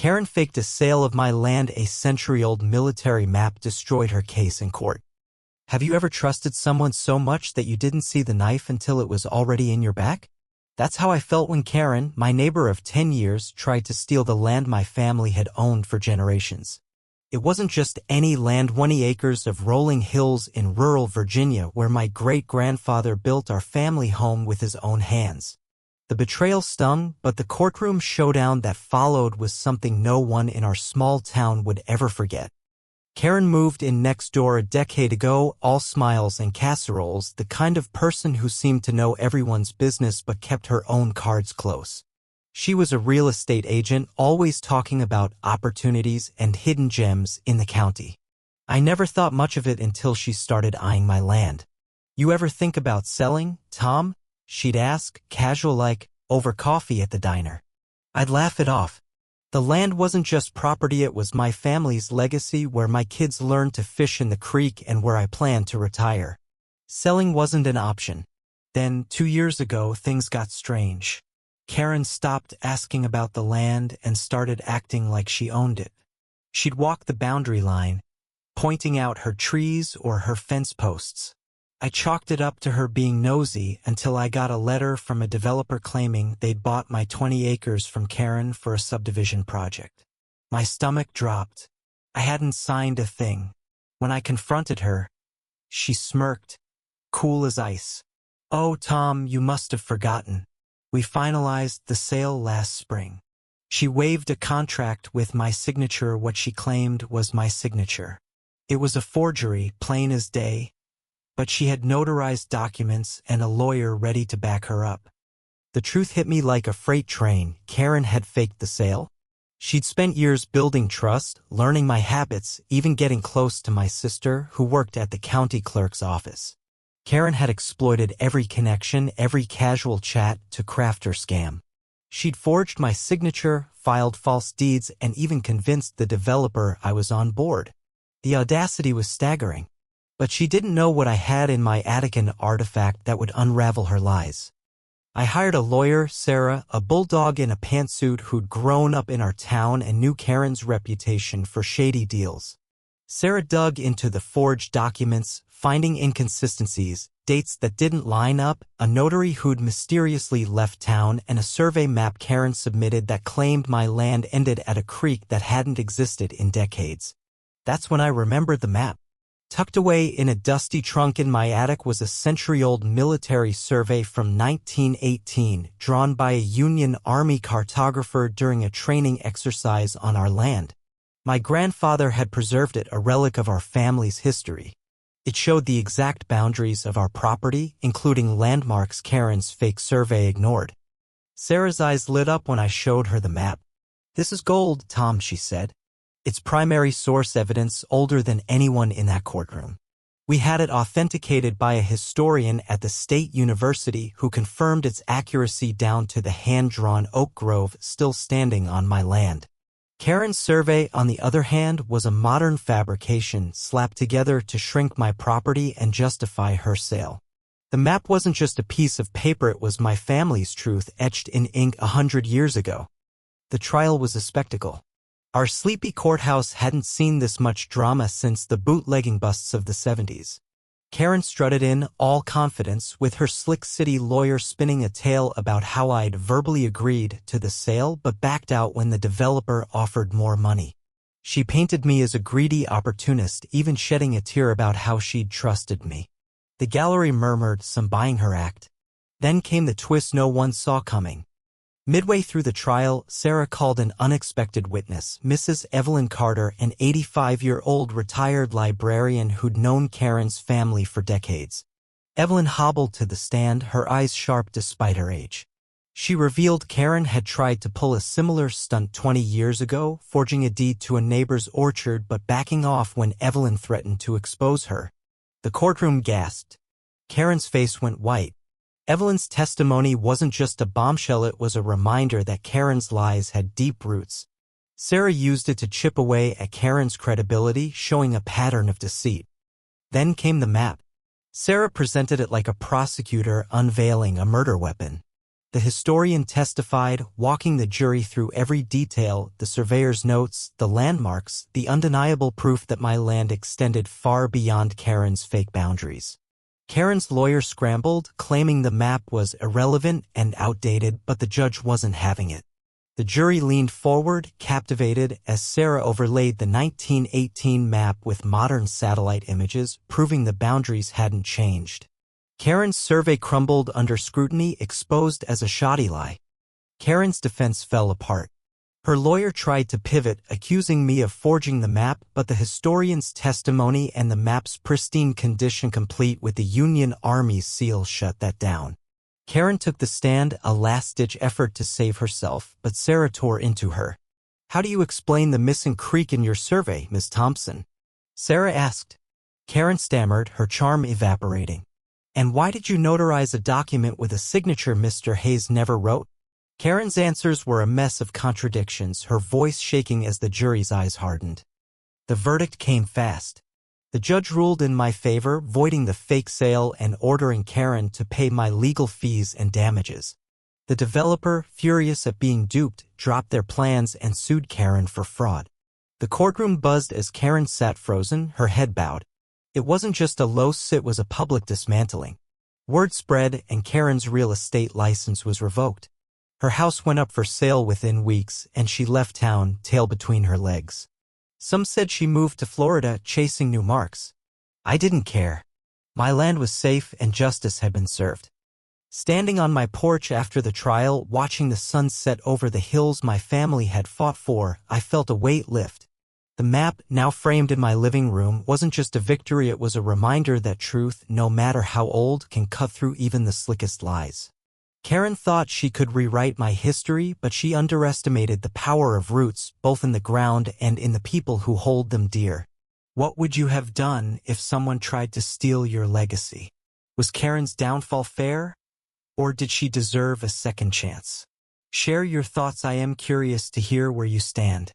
Karen faked a sale of my land. A century-old military map destroyed her case in court. Have you ever trusted someone so much that you didn't see the knife until it was already in your back? That's how I felt when Karen, my neighbor of 10 years, tried to steal the land my family had owned for generations. It wasn't just any land, 20 acres of rolling hills in rural Virginia where my great-grandfather built our family home with his own hands. The betrayal stung, but the courtroom showdown that followed was something no one in our small town would ever forget. Karen moved in next door a decade ago, all smiles and casseroles, the kind of person who seemed to know everyone's business but kept her own cards close. She was a real estate agent, always talking about opportunities and hidden gems in the county. I never thought much of it until she started eyeing my land. "You ever think about selling, Tom?" she'd ask, casual like, over coffee at the diner. I'd laugh it off. The land wasn't just property, it was my family's legacy, where my kids learned to fish in the creek and where I planned to retire. Selling wasn't an option. Then, 2 years ago, things got strange. Karen stopped asking about the land and started acting like she owned it. She'd walk the boundary line, pointing out her trees or her fence posts. I chalked it up to her being nosy until I got a letter from a developer claiming they'd bought my 20 acres from Karen for a subdivision project. My stomach dropped. I hadn't signed a thing. When I confronted her, she smirked, cool as ice. "Oh, Tom, you must have forgotten. We finalized the sale last spring." She waved a contract with my signature, what she claimed was my signature. It was a forgery, plain as day, but she had notarized documents and a lawyer ready to back her up. The truth hit me like a freight train. Karen had faked the sale. She'd spent years building trust, learning my habits, even getting close to my sister, who worked at the county clerk's office. Karen had exploited every connection, every casual chat to craft her scam. She'd forged my signature, filed false deeds, and even convinced the developer I was on board. The audacity was staggering. But she didn't know what I had in my attic, an artifact that would unravel her lies. I hired a lawyer, Sarah, a bulldog in a pantsuit who'd grown up in our town and knew Karen's reputation for shady deals. Sarah dug into the forged documents, finding inconsistencies, dates that didn't line up, a notary who'd mysteriously left town, and a survey map Karen submitted that claimed my land ended at a creek that hadn't existed in decades. That's when I remembered the map. Tucked away in a dusty trunk in my attic was a century-old military survey from 1918, drawn by a Union Army cartographer during a training exercise on our land. My grandfather had preserved it, a relic of our family's history. It showed the exact boundaries of our property, including landmarks Karen's fake survey ignored. Sarah's eyes lit up when I showed her the map. "This is gold, Tom," she said. "It's primary source evidence, older than anyone in that courtroom. We had it authenticated by a historian at the State University who confirmed its accuracy down to the hand-drawn oak grove still standing on my land." Karen's survey, on the other hand, was a modern fabrication slapped together to shrink my property and justify her sale. The map wasn't just a piece of paper, it was my family's truth etched in ink 100 years ago. The trial was a spectacle. Our sleepy courthouse hadn't seen this much drama since the bootlegging busts of the 70s. Karen strutted in, all confidence, with her slick city lawyer spinning a tale about how I'd verbally agreed to the sale but backed out when the developer offered more money. She painted me as a greedy opportunist, even shedding a tear about how she'd trusted me. The gallery murmured some buying her act. Then came the twist no one saw coming. Midway through the trial, Sarah called an unexpected witness, Mrs. Evelyn Carter, an 85-year-old retired librarian who'd known Karen's family for decades. Evelyn hobbled to the stand, her eyes sharp despite her age. She revealed Karen had tried to pull a similar stunt 20 years ago, forging a deed to a neighbor's orchard but backing off when Evelyn threatened to expose her. The courtroom gasped. Karen's face went white. Evelyn's testimony wasn't just a bombshell, it was a reminder that Karen's lies had deep roots. Sarah used it to chip away at Karen's credibility, showing a pattern of deceit. Then came the map. Sarah presented it like a prosecutor unveiling a murder weapon. The historian testified, walking the jury through every detail, the surveyor's notes, the landmarks, the undeniable proof that my land extended far beyond Karen's fake boundaries. Karen's lawyer scrambled, claiming the map was irrelevant and outdated, but the judge wasn't having it. The jury leaned forward, captivated, as Sarah overlaid the 1918 map with modern satellite images, proving the boundaries hadn't changed. Karen's survey crumbled under scrutiny, exposed as a shoddy lie. Karen's defense fell apart. Her lawyer tried to pivot, accusing me of forging the map, but the historian's testimony and the map's pristine condition, complete with the Union Army's seal, shut that down. Karen took the stand, a last-ditch effort to save herself, but Sarah tore into her. "How do you explain the missing creek in your survey, Ms. Thompson?" Sarah asked. Karen stammered, her charm evaporating. "And why did you notarize a document with a signature Mr. Hayes never wrote?" Karen's answers were a mess of contradictions, her voice shaking as the jury's eyes hardened. The verdict came fast. The judge ruled in my favor, voiding the fake sale and ordering Karen to pay my legal fees and damages. The developer, furious at being duped, dropped their plans and sued Karen for fraud. The courtroom buzzed as Karen sat frozen, her head bowed. It wasn't just a low sit, it was a public dismantling. Word spread, and Karen's real estate license was revoked. Her house went up for sale within weeks, and she left town, tail between her legs. Some said she moved to Florida, chasing new marks. I didn't care. My land was safe and justice had been served. Standing on my porch after the trial, watching the sun set over the hills my family had fought for, I felt a weight lift. The map, now framed in my living room, wasn't just a victory, it was a reminder that truth, no matter how old, can cut through even the slickest lies. Karen thought she could rewrite my history, but she underestimated the power of roots, both in the ground and in the people who hold them dear. What would you have done if someone tried to steal your legacy? Was Karen's downfall fair? Or did she deserve a second chance? Share your thoughts. I am curious to hear where you stand.